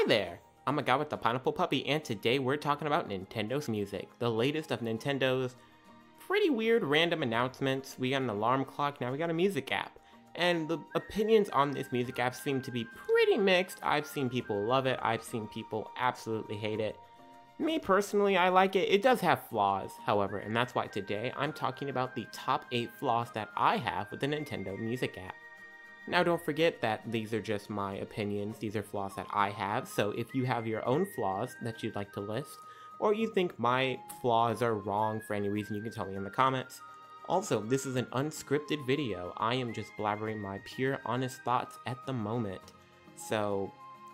Hi there! I'm a guy with the pineapple puppy, and today we're talking about Nintendo's music, the latest of Nintendo's pretty weird random announcements. We got an alarm clock, now we got a music app. And the opinions on this music app seem to be pretty mixed. I've seen people love it, I've seen people absolutely hate it. Me personally, I like it. It does have flaws, however, and that's why today I'm talking about the top 8 flaws that I have with the Nintendo music app. Now don't forget that these are just my opinions, these are flaws that I have, so if you have your own flaws that you'd like to list, or you think my flaws are wrong for any reason, you can tell me in the comments. Also, this is an unscripted video, I am just blabbering my pure honest thoughts at the moment, so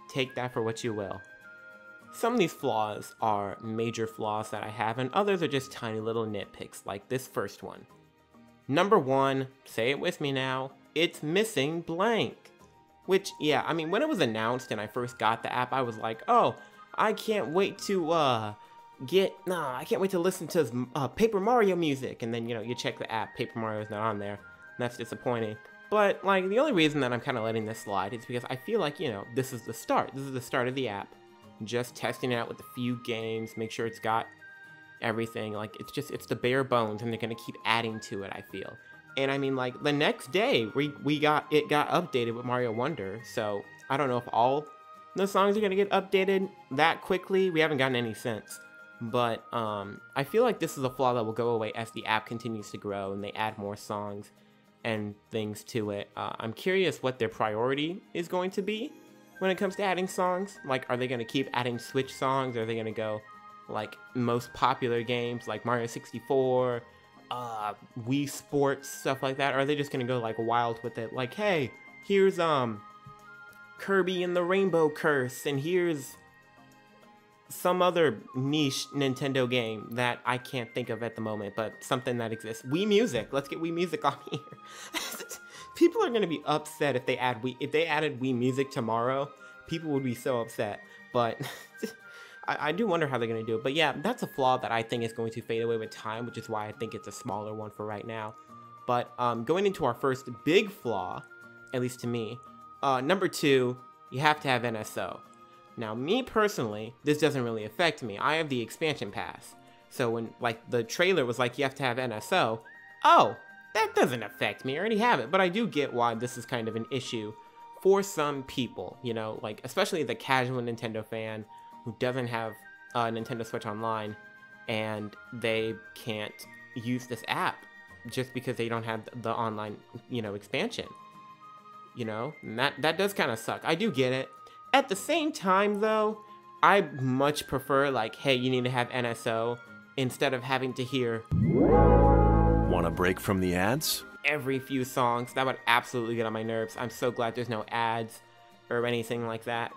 take that for what you will. Some of these flaws are major flaws that I have, and others are just tiny little nitpicks, like this first one. Number 1, say it with me now, it's missing blank. Which, yeah, I mean, when it was announced and I first got the app, I was like, oh, I can't wait to, I can't wait to listen to Paper Mario music. And then, you check the app, Paper Mario's not on there, and that's disappointing. But, like, the only reason that I'm kind of letting this slide is because I feel like, this is the start. This is the start of the app. Just testing it out with a few games, make sure it's got everything. Like, it's the bare bones, and they're going to keep adding to it, I feel. And I mean, like, the next day, it got updated with Mario Wonder, so I don't know if all the songs are going to get updated that quickly. We haven't gotten any since. But I feel like this is a flaw that will go away as the app continues to grow and they add more songs and things to it. I'm curious what their priority is going to be when it comes to adding songs. Like, are they going to keep adding Switch songs? Or are they going to go, like, most popular games like Mario 64, Wii Sports, stuff like that? Or are they just gonna go like wild with it? Like, hey, here's Kirby and the Rainbow Curse, and here's some other niche Nintendo game that I can't think of at the moment, but something that exists. Wii Music. Let's get Wii Music on here. People are gonna be upset if they added Wii Music tomorrow. People would be so upset. But I do wonder how they're going to do it. But yeah, that's a flaw that I think is going to fade away with time, which is why I think it's a smaller one for right now. But going into our first big flaw, at least to me, number 2, you have to have NSO. Now, me personally, this doesn't really affect me. I have the expansion pass. So when, like, the trailer was like, you have to have NSO, oh, that doesn't affect me. I already have it. But I do get why this is kind of an issue for some people, like, especially the casual Nintendo fan who doesn't have Nintendo Switch Online, and they can't use this app just because they don't have the online, expansion. And that does kind of suck. I do get it. At the same time, though, I much prefer, like, hey, you need to have NSO instead of having to hear Want a break from the ads? Every few songs. That would absolutely get on my nerves. I'm so glad there's no ads or anything like that.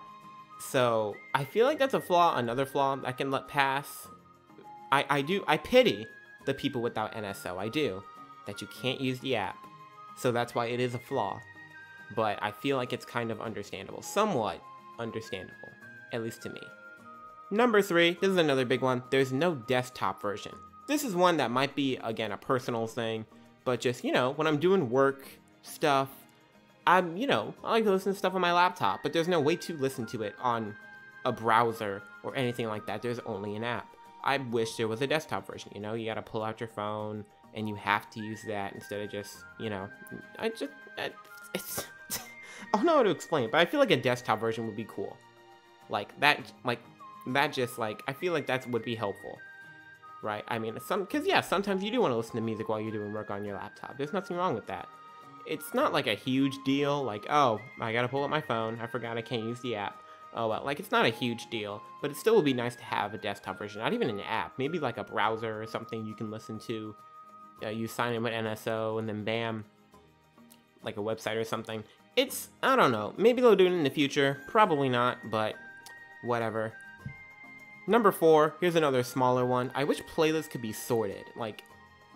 So I feel like that's a flaw, another flaw I can let pass. I pity the people without NSO. I do. That you can't use the app. So that's why it is a flaw. But I feel like it's kind of understandable. Somewhat understandable. At least to me. Number 3, this is another big one. There's no desktop version. This is one that might be, again, a personal thing. But just, when I'm doing work stuff, I like to listen to stuff on my laptop, but there's no way to listen to it on a browser or anything like that. There's only an app. I wish there was a desktop version, you gotta pull out your phone and you have to use that instead of just, I don't know how to explain it, but I feel like a desktop version would be cool. I feel like that would be helpful. Right? I mean, sometimes you do want to listen to music while you're doing work on your laptop. There's nothing wrong with that. It's not like a huge deal, like, oh, I gotta pull up my phone, I forgot I can't use the app. Oh well, like, it's not a huge deal, but it still would be nice to have a desktop version, not even an app, maybe like a browser or something you can listen to. You sign in with NSO, and then bam, like a website or something. I don't know, maybe they'll do it in the future, probably not, but whatever. Number 4, here's another smaller one. I wish playlists could be sorted, like,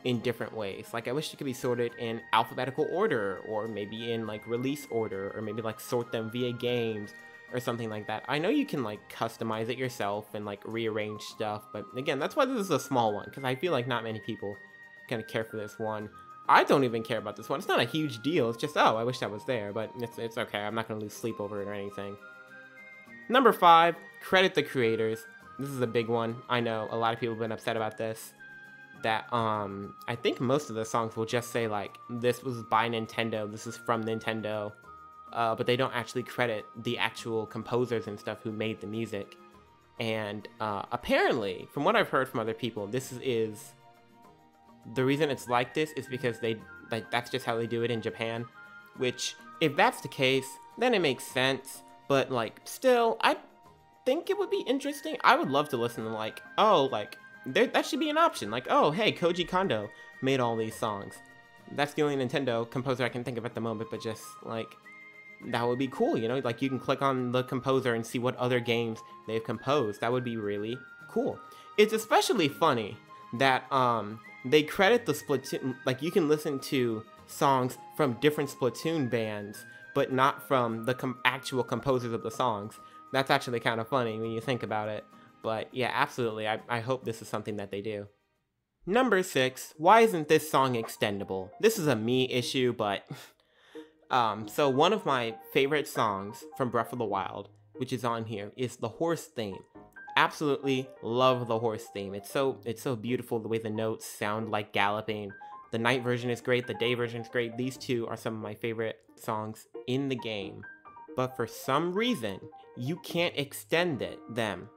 in different ways. Like, I wish it could be sorted in alphabetical order, or maybe in, like, release order, or maybe, like, sort them via games, or something like that. I know you can, like, customize it yourself and, like, rearrange stuff, but again, that's why this is a small one, because I feel like not many people kind of care for this one. I don't even care about this one. It's not a huge deal. It's just, oh, I wish that was there, but it's okay. I'm not going to lose sleep over it or anything. Number 5, credit the creators. This is a big one. I know a lot of people have been upset about this. That I think most of the songs will just say like, this was by Nintendo, this is from Nintendo, but they don't actually credit the actual composers and stuff who made the music. And apparently, from what I've heard from other people, this is the reason it's like this is because that's just how they do it in Japan. Which, if that's the case, then it makes sense. But like, still, I think it would be interesting. I would love to listen to like, oh, like, that should be an option. Like, oh, hey, Koji Kondo made all these songs. That's the only Nintendo composer I can think of at the moment, but just, like, that would be cool, you know? Like, you can click on the composer and see what other games they've composed. That would be really cool. It's especially funny that, they credit the Splatoon, like, you can listen to songs from different Splatoon bands, but not from the actual composers of the songs. That's actually kind of funny when you think about it. But yeah, absolutely, I hope this is something that they do. Number 6, why isn't this song extendable? This is a me issue, but so one of my favorite songs from Breath of the Wild, which is on here, is the horse theme. Absolutely love the horse theme. It's so beautiful the way the notes sound like galloping. The night version is great, the day version is great. These two are some of my favorite songs in the game. But for some reason, you can't extend them.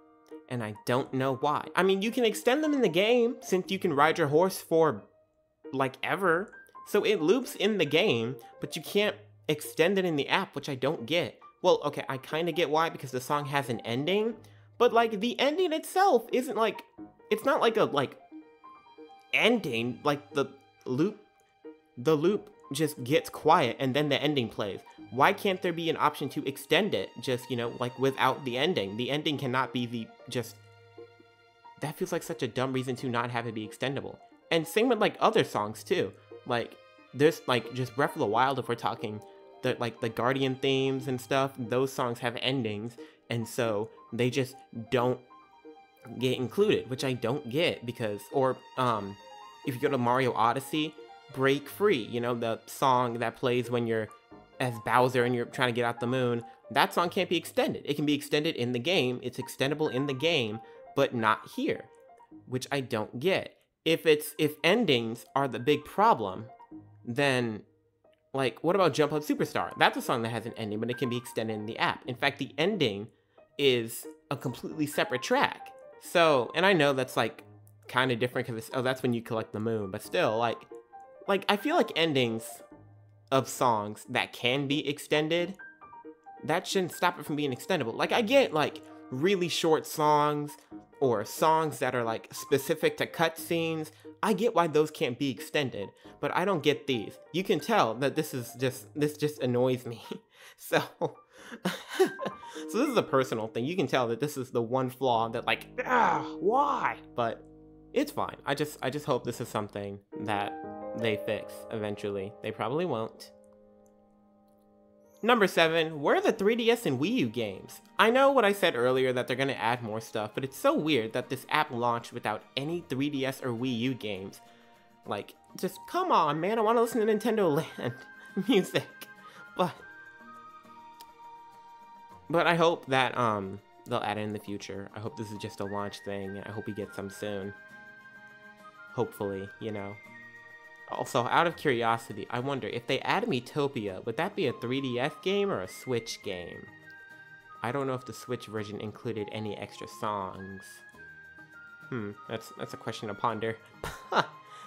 And I don't know why. I mean, you can extend them in the game, since you can ride your horse for, like, ever. So it loops in the game, but you can't extend it in the app, which I don't get. Well, okay, I kind of get why, because the song has an ending. But, like, the ending itself isn't, like, it's not like a, like, ending. Like, the loop just gets quiet, and then the ending plays. Why can't there be an option to extend it, just, you know, like, without the ending? The ending cannot be that feels like such a dumb reason to not have it be extendable. And same with, like, other songs, too. Like, there's, like, just Breath of the Wild, if we're talking, the Guardian themes and stuff, those songs have endings, and so they just don't get included, which I don't get, because, or, if you go to Mario Odyssey, Break Free, you know, the song that plays when you're as Bowser and you're trying to get out the moon, that song can't be extended. It can be extended in the game, it's extendable in the game, but not here, which I don't get. If endings are the big problem, then, like, what about Jump Up Superstar? That's a song that has an ending, but it can be extended in the app. In fact, the ending is a completely separate track. So, and I know that's, like, kind of different because that's when you collect the moon, but still, like, I feel like endings of songs that can be extended, that shouldn't stop it from being extendable. Like, I get, like, really short songs, or songs that are, like, specific to cutscenes. I get why those can't be extended, but I don't get these. You can tell that this just annoys me. So, so this is a personal thing. You can tell that this is the one flaw that, like, why? But it's fine. I just hope this is something that they fix eventually. They probably won't. Number 7, where are the 3DS and Wii U games? I know what I said earlier that they're gonna add more stuff, but it's so weird that this app launched without any 3DS or Wii U games. Like, just come on, man, I want to listen to Nintendo Land music. But I hope that they'll add it in the future. I hope this is just a launch thing, and I hope we get some soon. Hopefully, you know. Also, out of curiosity, I wonder, if they add Miitopia, would that be a 3DS game or a Switch game? I don't know if the Switch version included any extra songs. That's a question to ponder.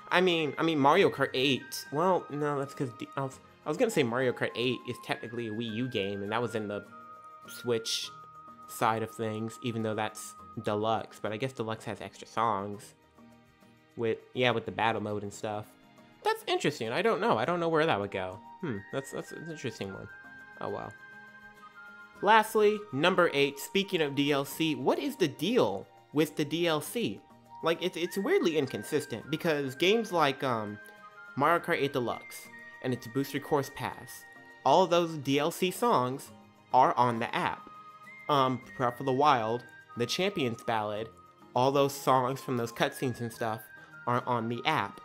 I mean Mario Kart 8. Well, no, that's because I was gonna say Mario Kart 8 is technically a Wii U game, and that was in the Switch side of things, even though that's Deluxe. But I guess Deluxe has extra songs with the battle mode and stuff. That's interesting. I don't know where that would go. That's an interesting one. Oh, wow. Lastly, number 8, speaking of DLC, what is the deal with the DLC? Like, it's weirdly inconsistent, because games like Mario Kart 8 Deluxe and its Booster Course Pass, all of those DLC songs are on the app. Breath of the Wild, the Champions Ballad, all those songs from those cutscenes and stuff are on the app.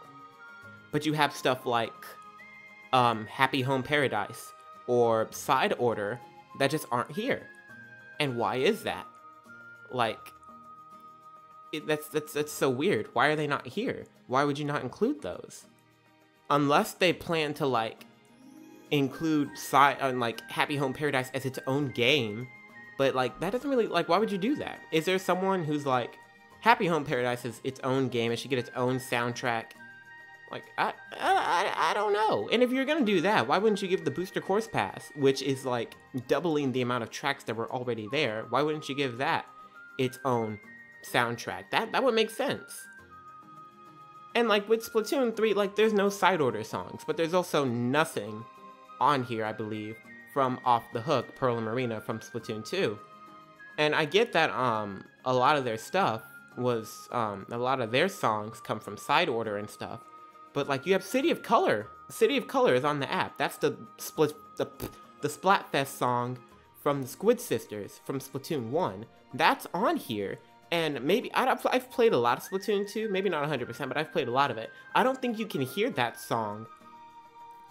But you have stuff like Happy Home Paradise or Side Order that just aren't here. And why is that? Like, that's so weird. Why are they not here? Why would you not include those? Unless they plan to like include like Happy Home Paradise as its own game, but like that doesn't really, like, why would you do that? Is there someone who's like, Happy Home Paradise is its own game, it should get its own soundtrack? Like, I don't know. And if you're gonna do that, why wouldn't you give the Booster Course Pass, which is like doubling the amount of tracks that were already there? Why wouldn't you give that its own soundtrack? That would make sense. And like with Splatoon 3, like there's no side order songs, but there's also nothing on here, I believe, from Off the Hook, Pearl and Marina from Splatoon 2. And I get that a lot of their stuff was, a lot of their songs come from side order and stuff. But like you have City of Color. City of Color is on the app. That's the Splatfest song from the Squid Sisters from Splatoon 1. That's on here. And maybe, I've played a lot of Splatoon 2, maybe not 100%, but I've played a lot of it. I don't think you can hear that song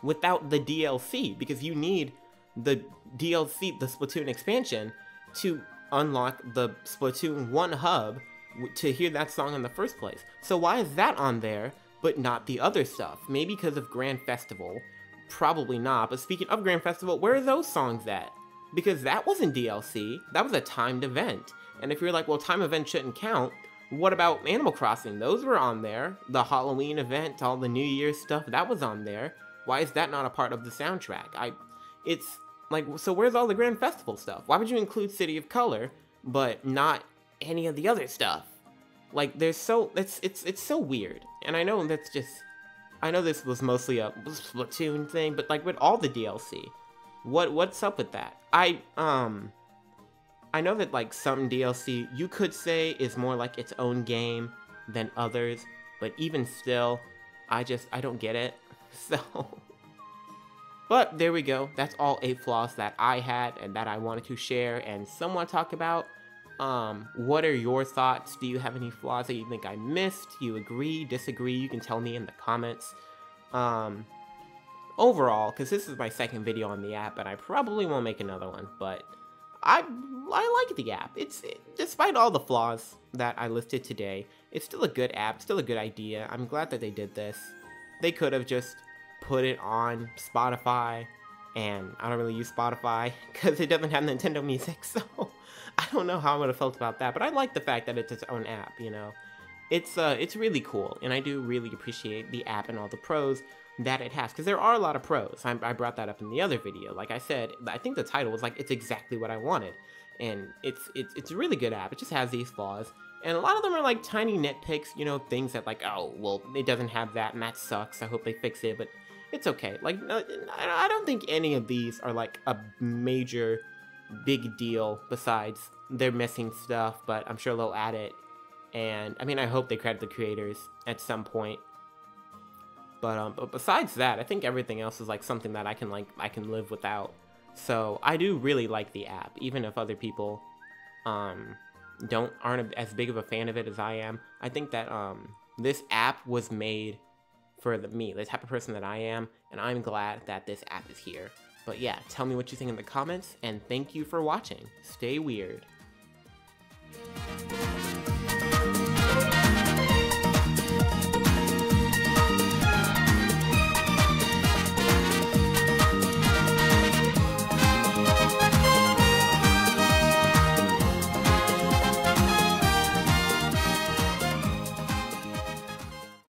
without the DLC, because you need the DLC, the Splatoon expansion, to unlock the Splatoon 1 hub to hear that song in the first place. So why is that on there, but not the other stuff? Maybe because of Grand Festival. Probably not, but speaking of Grand Festival, where are those songs at? Because that wasn't DLC, that was a timed event. And if you're like, well, time event shouldn't count, what about Animal Crossing? Those were on there. The Halloween event, all the New Year's stuff, that was on there. Why is that not a part of the soundtrack? It's like, so where's all the Grand Festival stuff? Why would you include City of Color, but not any of the other stuff? Like, it's so weird. And I know that's just, I know this was mostly a Splatoon thing, but like with all the DLC, what's up with that? I know that like some DLC you could say is more like its own game than others, but even still, I don't get it. So, but there we go. That's all 8 flaws that I had and that I wanted to share and somewhat talk about. What are your thoughts? Do you have any flaws that you think I missed? You agree, disagree? You can tell me in the comments. Overall, because this is my second video on the app and I probably won't make another one, but I like the app. Despite all the flaws that I listed today, it's still a good app, still a good idea. I'm glad that they did this. They could have just put it on Spotify, and I don't really use Spotify because it doesn't have Nintendo music, so I don't know how I would have felt about that, but I like the fact that it's its own app, you know. It's really cool, and I do really appreciate the app and all the pros that it has, because there are a lot of pros. I brought that up in the other video. Like I said, I think the title was like, it's exactly what I wanted, and it's a really good app. It just has these flaws, and a lot of them are like tiny nitpicks, you know, things that like, oh, well, it doesn't have that, and that sucks. I hope they fix it, but it's okay. Like, I don't think any of these are like a major, big deal, besides they're missing stuff, but I'm sure they'll add it. And I mean, I hope they credit the creators at some point. But besides that, I think everything else is like something that I can live without. So I do really like the app, even if other people aren't as big of a fan of it as I am. I think that this app was made for me, the type of person that I am, and I'm glad that this app is here. But yeah, tell me what you think in the comments, and thank you for watching. Stay weird.